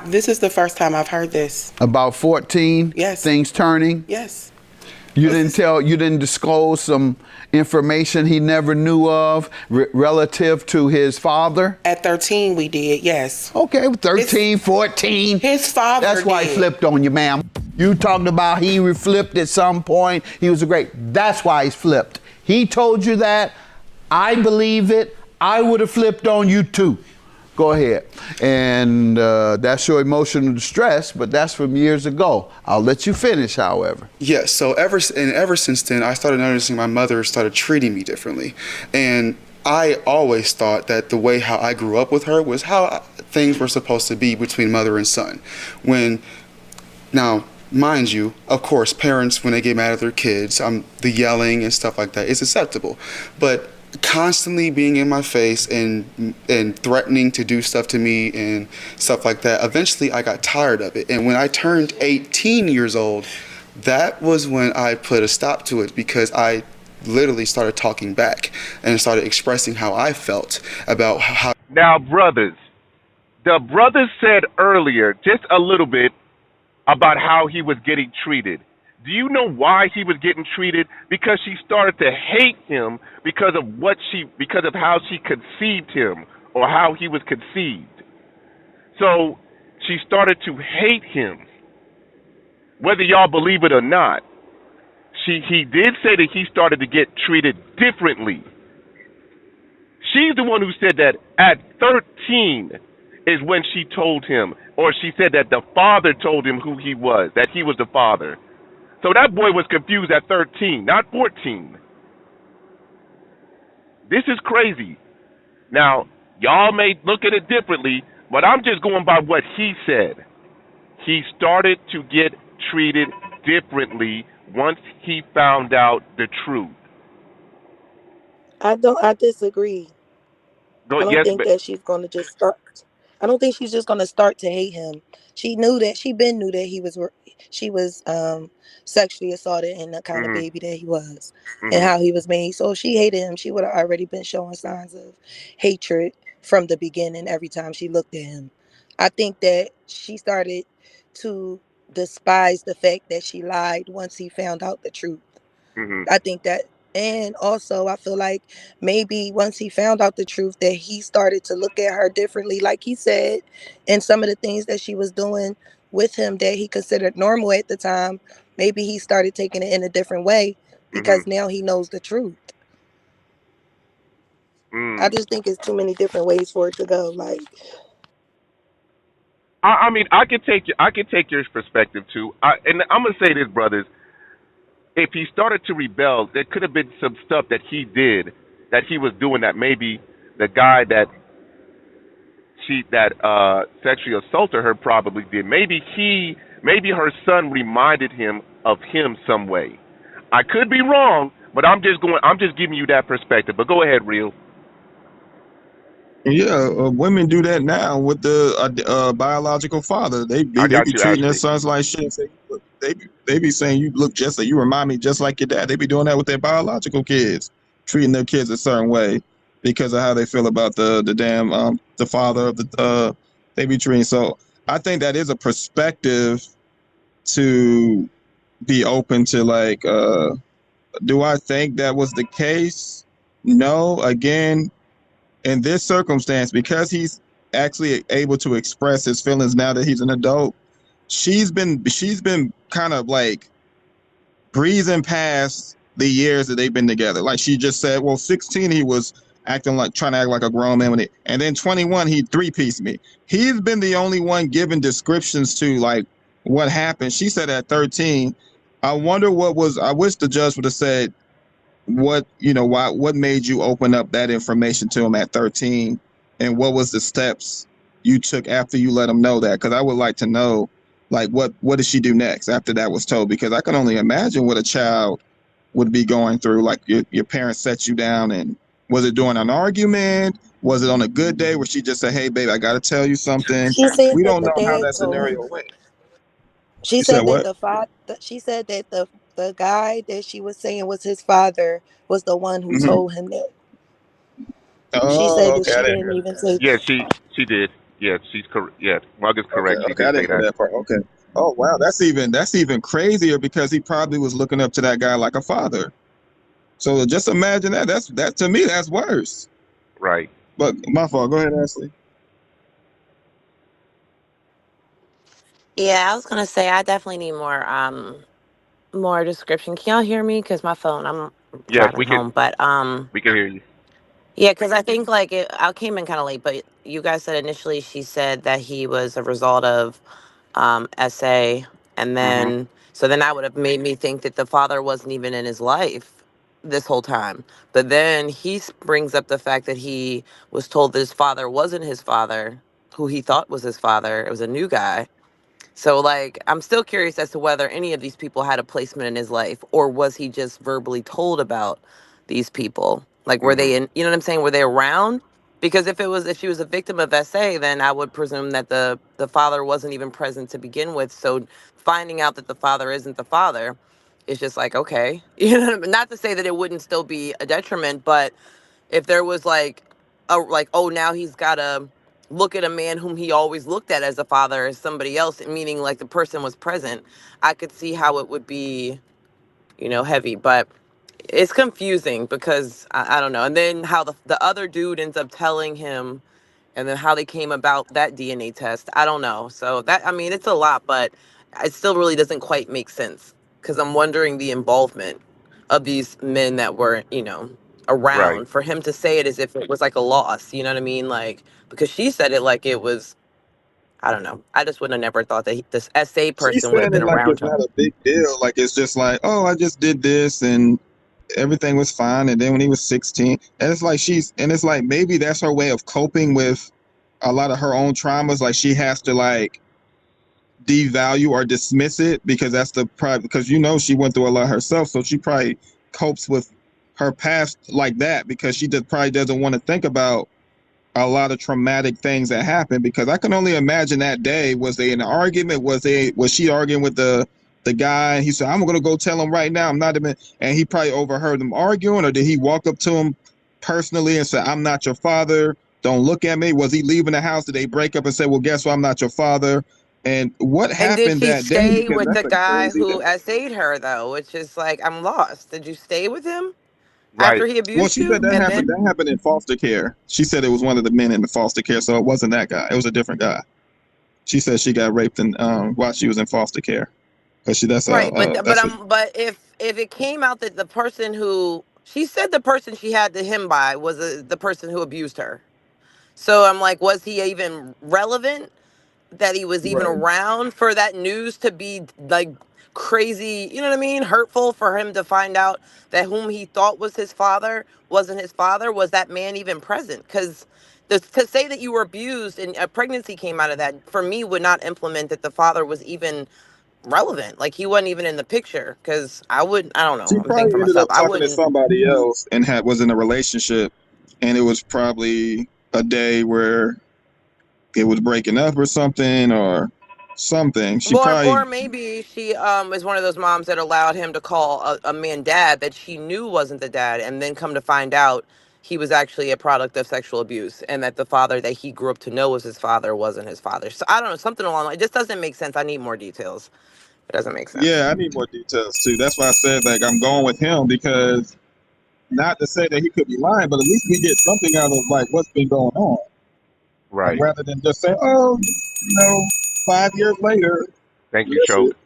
This is the first time I've heard this. About 14. Yes. Things turning. Yes. You didn't disclose some information he never knew of relative to his father? At 13, we did, yes. Okay, 13, 14. His father That's why he did. flipped on you, ma'am. You talking about he flipped at some point. He was that's why he's flipped. He told you that. I believe it. I would have flipped on you too. Go ahead. And that's your emotional distress, but that's from years ago. I'll let you finish, however. Yes. So ever since then, I started noticing my mother started treating me differently, and I always thought that the way how I grew up with her was how things were supposed to be between mother and son. Now, mind you, of course, parents, when they get mad at their kids, the yelling and stuff like that is acceptable. But constantly being in my face and threatening to do stuff to me and stuff like that, eventually I got tired of it. And when I turned 18 years old, that was when I put a stop to it, because I literally started talking back and started expressing how I felt about how. Now, brothers, the brother said earlier just a little bit about how he was getting treated. Do you know why he was getting treated? Because she started to hate him because of how she conceived him, or how he was conceived. So she started to hate him, whether y'all believe it or not. He did say that he started to get treated differently. She's the one who said that at 13 is when she told him, or she said that the father told him who he was, that he was the father. So that boy was confused at 13, not 14. This is crazy. Now, y'all may look at it differently, but I'm just going by what he said. He started to get treated differently once he found out the truth. I disagree. I don't Yes, think that she's going to just start. I don't think she's just going to start to hate him. She knew that she was sexually assaulted and the kind of mm-hmm, baby that he was, and mm-hmm, how he was made. So if she hated him, she would have already been showing signs of hatred from the beginning every time she looked at him. I think that she started to despise the fact that she lied once he found out the truth. mm-hmm, I think that, and also I feel like maybe once he found out the truth, that he started to look at her differently, like he said, and some of the things that she was doing with him that he considered normal at the time, maybe he started taking it in a different way mm-hmm, because now he knows the truth. I mm. just think it's too many different ways for it to go. Like, I mean, I can take your perspective too. And I'm gonna say this, brothers. If he started to rebel, there could have been some stuff that he did, that he was doing, that maybe the guy that sexually assaulted her probably did. Maybe her son reminded him of him some way. I could be wrong, but I'm just giving you that perspective. But go ahead, Real. Yeah, women do that now with the biological father. They I be got you, treating their Ashley. sons like shit. They be saying you look just like, you remind me just like your dad. They be doing that with their biological kids, treating their kids a certain way because of how they feel about the damn the father of the they be treating. So I think that is a perspective to be open to. Like, do I think that was the case? No. Again, in this circumstance, because he's actually able to express his feelings now that he's an adult, she's been kind of like breezing past the years that they've been together. Like she just said, well, 16 he was trying to act like a grown man with it, and then 21 he three-pieced me. He's been the only one giving descriptions to like what happened. She said at 13. I wish the judge would have said, what made you open up that information to him at 13, and what was the steps you took after you let him know that? Because I would like to know, like, what did she do next after that was told? Because I can only imagine what a child would be going through. Like, your parents set you down, and was it during an argument? Was it on a good day where she just said, hey babe, I gotta tell you something? she said We that don't the know how dad that told him. scenario went. She You said said that what? she said that the guy that she was saying was his father was the one who Mm-hmm. told him that. She said Oh, that okay, she I didn't didn't hear even say. Yeah, she did. Yeah, she's correct. Yeah, Mug is Okay, correct. She okay, I did say didn't hear that. that part. Okay. Oh wow, that's even crazier because he probably was looking up to that guy like a father. So just imagine that. That to me, that's worse. Right. But my fault. Go ahead, Ashley. Yeah, I was gonna say I definitely need more description. Can y'all hear me? Because my phone, I'm Yes, driving home. we can hear you. Yeah, because I think like I came in kind of late, but you guys said initially she said that he was a result of SA, and Uh-huh. then so then that would have made me think that the father wasn't even in his life this whole time. But then brings up the fact that he was told that his father wasn't his father, who he thought was his father. It was a new guy. So, like, I'm still curious as to whether any of these people had a placement in his life, or was he just verbally told about these people? Like, were they Hmm. in, you know what I'm saying? Were they around? Because if she was a victim of SA, then I would presume that the father wasn't even present to begin with. So, finding out that the father isn't the father is just like, okay, not to say that it wouldn't still be a detriment, but if there was like oh, now he's got to look at a man whom he always looked at as a father as somebody else, meaning like the person was present, I could see how it would be, heavy. But it's confusing because I don't know. And then how the other dude ends up telling him, and then how they came about that DNA test, I don't know. So that, I mean, it's a lot, but it still really doesn't quite make sense because I'm wondering the involvement of these men that were, Right. around for him to say it as if it was like a loss. You know what I mean? Like, because she said it like it was, I don't know. I just would have never thought that this SA She's person would have saying been it like around it's him. not a big deal. Like it's just like, oh, I just did this and everything was fine. And then when he was 16, and it's like maybe that's her way of coping with a lot of her own traumas. Like she has to like devalue or dismiss it because that's the pride, because she went through a lot herself. So she probably copes with her past like that because she just probably doesn't want to think about a lot of traumatic things that happened. Because I can only imagine that day, was they in an argument? Was she arguing with the guy? He said, I'm gonna go tell him right now I'm not even, and he probably overheard them arguing, or did he walk up to him personally and say, I'm not your father, don't look at me? Was he leaving the house? Did they break up and say, well, guess what, I'm not your father? And what And did happened she that day? stay Because with that's the a guy crazy day. who SA'd her though? Which is like, I'm lost. Did you stay with him Right. after he Well, abused she said you? that And happened. then That happened in foster care. She said it was one of the men in the foster care, so it wasn't that guy. It was a different guy. She said she got raped while she was in foster care. Because right, but if it came out that the person who she said the person she had to him by was the person who abused her. So I'm like, was he even relevant? That he was even right. around for that news to be like crazy, you know what I mean? Hurtful for him to find out that whom he thought was his father wasn't his father. Was that man even present? Because to say that you were abused and a pregnancy came out of that, for me, would not implement that the father was even relevant. Like he wasn't even in the picture. Because I don't know. She I'm thinking probably for ended myself. up I talking to wouldn't. somebody else and was in a relationship, and it was probably a day where it was breaking up or something or something. She Or probably, maybe she is one of those moms that allowed him to call a man dad that she knew wasn't the dad, and then come to find out he was actually a product of sexual abuse, and that the father that he grew up to know was his father wasn't his father. So I don't know, something along. It just doesn't make sense. I need more details. It doesn't make sense. yeah, I need more details too. That's why I said like I'm going with him, because not to say that he could be lying, but at least we get something out of like what's been going on, Right. rather than just say, oh, 5 years later, Thank you, that's Choke. it.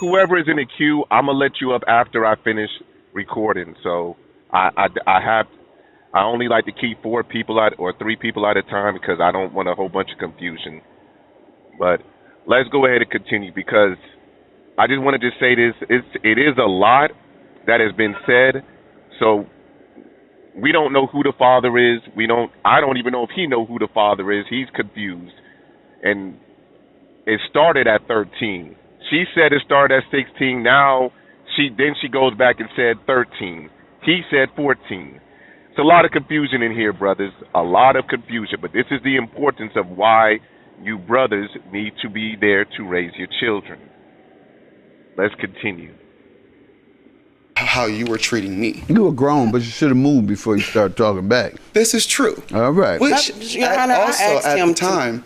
Whoever is in the queue, I'm gonna let you up after I finish recording. So I only like to keep 4 people at or 3 people at a time because I don't want a whole bunch of confusion. But let's go ahead and continue because I just wanted to say this. It is a lot that has been said. So we don't know who the father is. I don't even know if he know who the father is. He's confused. And it started at 13. She said it started at 16. Now she goes back and said 13. He said 14. It's a lot of confusion in here, brothers. A lot of confusion. But this is the importance of why you brothers need to be there to raise your children. Let's continue. How you were treating me. You were grown, but you should have moved before you start talking back. This is true. All right. Which, Your Honor, I also asked at him the to- time,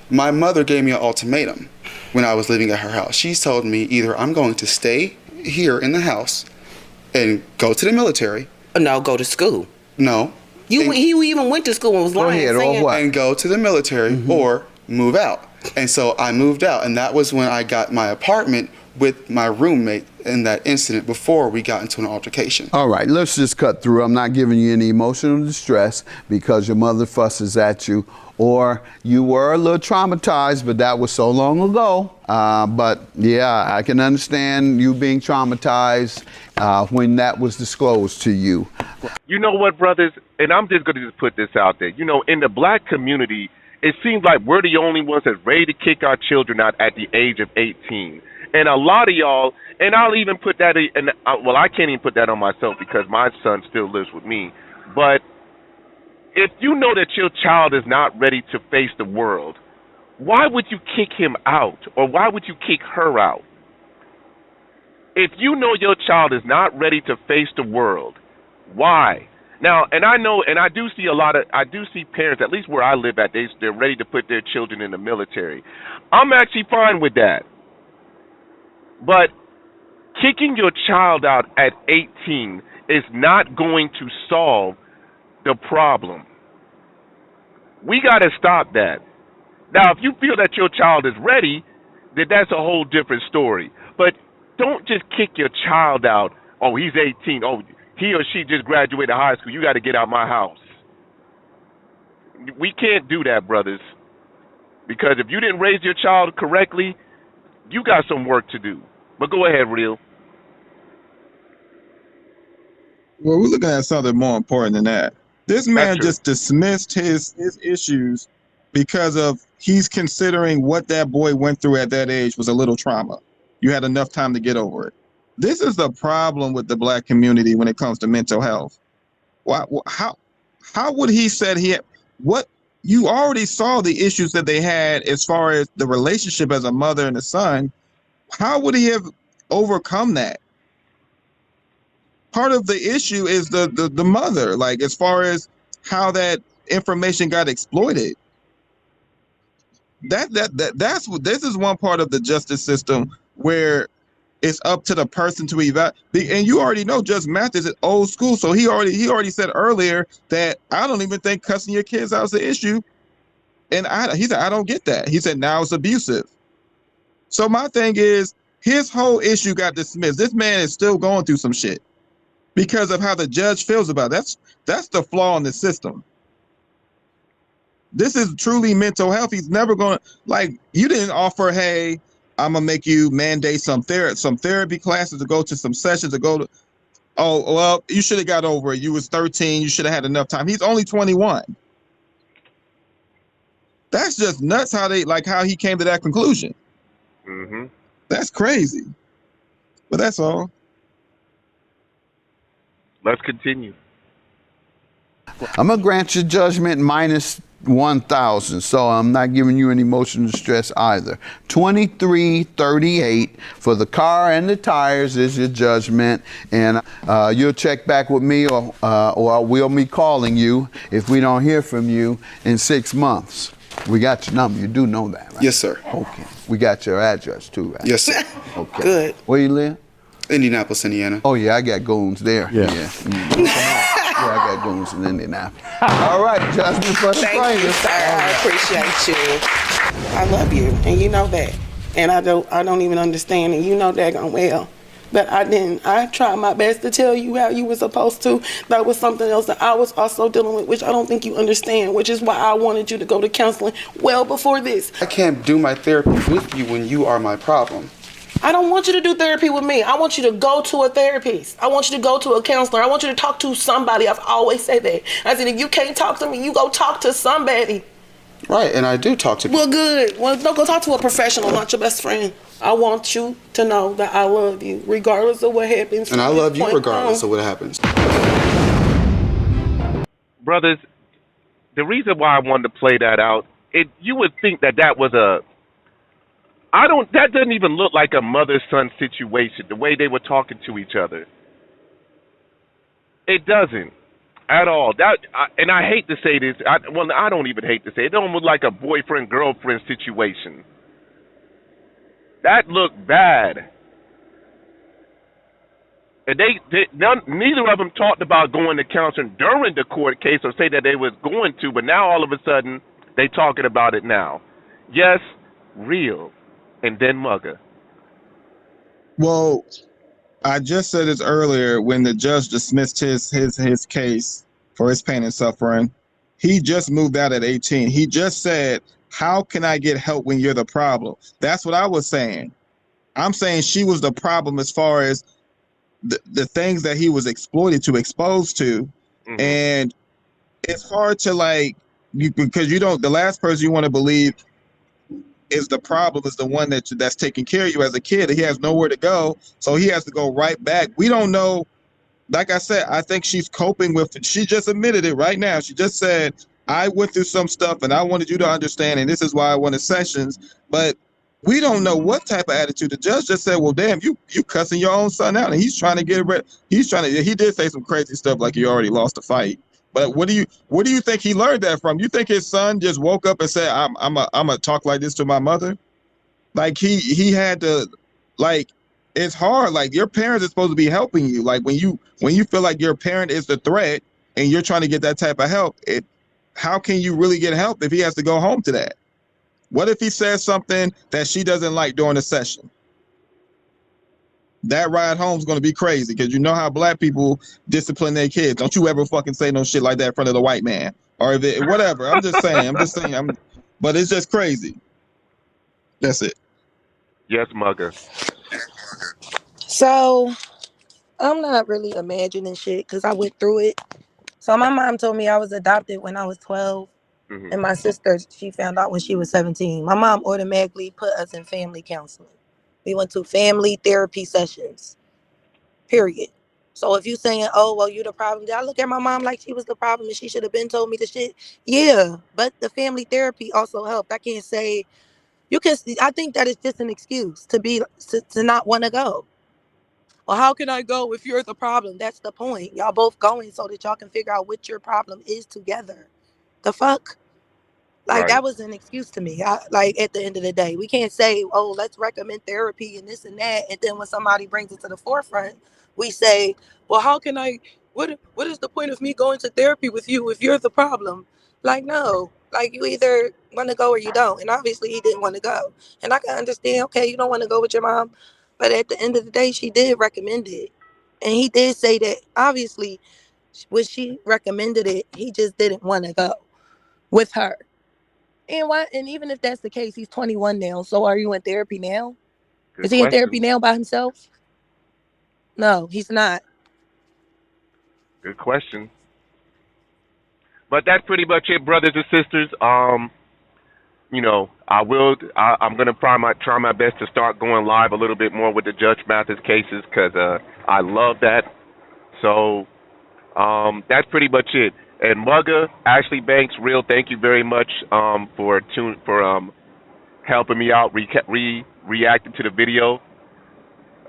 my mother gave me an ultimatum when I was living at her house. She told me either I'm going to stay here in the house and go to the military. No, go to school. No. He even went to school and was Go lying. ahead, or saying, what? And go to the military or move out. And so I moved out, and that was when I got my apartment with my roommate in that incident before we got into an altercation. All right, let's just cut through. I'm not giving you any emotional distress because your mother fusses at you, or you were a little traumatized, but that was so long ago. But yeah, I can understand you being traumatized when that was disclosed to you. You know what, brothers? And I'm just going to just put this out there. You know, in the black community, it seems like we're the only ones that's ready to kick our children out at the age of 18. And a lot of y'all, and I'll even put that in, well, I can't even put that on myself because my son still lives with me. But if you know that your child is not ready to face the world, why would you kick him out? Or why would you kick her out? If you know your child is not ready to face the world, why? Now, and I know, and I do see parents, at least where I live at, they're ready to put their children in the military. I'm actually fine with that. But kicking your child out at 18 is not going to solve the problem. We got to stop that. Now, if you feel that your child is ready, then that's a whole different story. But don't just kick your child out. Oh, he's 18. Oh, he or she just graduated high school. You got to get out my house. We can't do that, brothers. Because if you didn't raise your child correctly, you got some work to do. But go ahead, Real. Well, we're looking at something more important than that. This man just dismissed his issues because of he's considering what that boy went through at that age was a little trauma. You had enough time to get over it. This is the problem with the black community when it comes to mental health. Why? How would he said he had, what you already saw the issues that they had as far as the relationship as a mother and a son. How would he have overcome that? Part of the issue is the mother, like as far as how that information got exploited. That's what this is one part of the justice system where it's up to the person to evaluate. And you already know Judge Mathis is old school, so he already said earlier that I don't even think cussing your kids out is an issue. And he said I don't get that. He said now it's abusive. So my thing is his whole issue got dismissed. This man is still going through some shit because of how the judge feels about it. That's the flaw in the system. This is truly mental health. He's never going to, like, you didn't offer, hey, I'm going to make you mandate some therapy classes to go to some sessions to go to. Oh, well, you should have got over it. You was 13. You should have had enough time. He's only 21. That's just nuts how he came to that conclusion. Mm-hmm. That's crazy. But that's all. Let's continue. I'm going to grant your judgment minus 1,000, so I'm not giving you any emotional distress either. $23.38 for the car and the tires is your judgment, and you'll check back with me, or we'll be calling you if we don't hear from you in 6 months. We got your number. You do know that, right? Yes, sir. Okay. We got your address too, right? Yes, sir. Okay. Good. Where you live? Indianapolis, Indiana. Oh yeah, I got goons there. Yeah. Yeah, I got goons in Indianapolis. All right, judgment for the Thank you, sir. I appreciate you. I love you, and you know that. And I don't even understand, and you know that well. But I tried my best to tell you how you were supposed to. That was something else that I was also dealing with, which I don't think you understand, which is why I wanted you to go to counseling well before this. I can't do my therapy with you when you are my problem. I don't want you to do therapy with me. I want you to go to a therapist. I want you to go to a counselor. I want you to talk to somebody. I've always said that. I said, if you can't talk to me, you go talk to somebody. Right, and I do talk to people. Well, good. Well, don't go talk to a professional, not your best friend. I want you to know that I love you, regardless of what happens. And I love you regardless of what happens. Brothers, the reason why I wanted to play that out, you would think that was that doesn't even look like a mother-son situation, the way they were talking to each other. It doesn't at all. And I hate to say this. I don't even hate to say it. It don't look like a boyfriend-girlfriend situation. That looked bad. And neither of them talked about going to counseling during the court case or say that they was going to, but now all of a sudden they talking about it now. Yes, Real. And then Mugga. Well, I just said this earlier when the judge dismissed his case for his pain and suffering. He just moved out at 18. He just said, "How can I get help when you're the problem?" That's what I was saying. I'm saying she was the problem as far as the things that he was exploited to, exposed to, and it's hard to like because you don't. The last person you want to believe is the problem is the one that's taking care of you as a kid. He has nowhere to go, so he has to go right back. We don't know. Like I said, I think she's coping with it. She just admitted it right now. She just said, I went through some stuff and I wanted you to understand, and this is why I wanted sessions. But we don't know what type of attitude. The judge just said, well, damn, you cussing your own son out, and he's trying to get rid. He did say some crazy stuff like he already lost the fight. But what do you think he learned that from? You think his son just woke up and said, I'm a talk like this to my mother? Like he had to, like, it's hard. Like your parents are supposed to be helping you. Like when you feel like your parent is the threat and you're trying to get that type of help, how can you really get help if he has to go home to that? What if he says something that she doesn't like during the session? That ride home is going to be crazy because you know how black people discipline their kids. Don't you ever fucking say no shit like that in front of the white man or if it, whatever. I'm just saying. But it's just crazy. That's it. Yes, Mugga. So I'm not really imagining shit because I went through it. So my mom told me I was adopted when I was 12. And my sister, she found out when she was 17. My mom automatically put us in family counseling. We went to family therapy sessions, period. So if you saying, oh, well, you the problem, did I look at my mom like she was the problem and she should have been told me the shit? Yeah, but the family therapy also helped. I can't say, I think that is just an excuse to not want to go. Well, how can I go if you're the problem? That's the point. Y'all both going so that y'all can figure out what your problem is together. The fuck? Like, that was an excuse to me. Like, at the end of the day, we can't say, oh, let's recommend therapy and this and that. And then when somebody brings it to the forefront, we say, well, how can what is the point of me going to therapy with you if you're the problem? Like, no. Like, you either want to go or you don't. And obviously, he didn't want to go. And I can understand, okay, you don't want to go with your mom. But at the end of the day, she did recommend it. And he did say that, obviously, when she recommended it, he just didn't want to go with her. And even if that's the case, he's 21 now. So are you in therapy now? Is he in therapy now by himself? No, he's not. Good question. But that's pretty much it, brothers and sisters. You know, I'm gonna try my best to start going live a little bit more with the Judge Mathis cases because I love that. So that's pretty much it. And Mugga, Ashley Banks, real, thank you very much for helping me out, reacting to the video.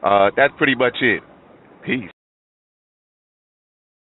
That's pretty much it. Peace.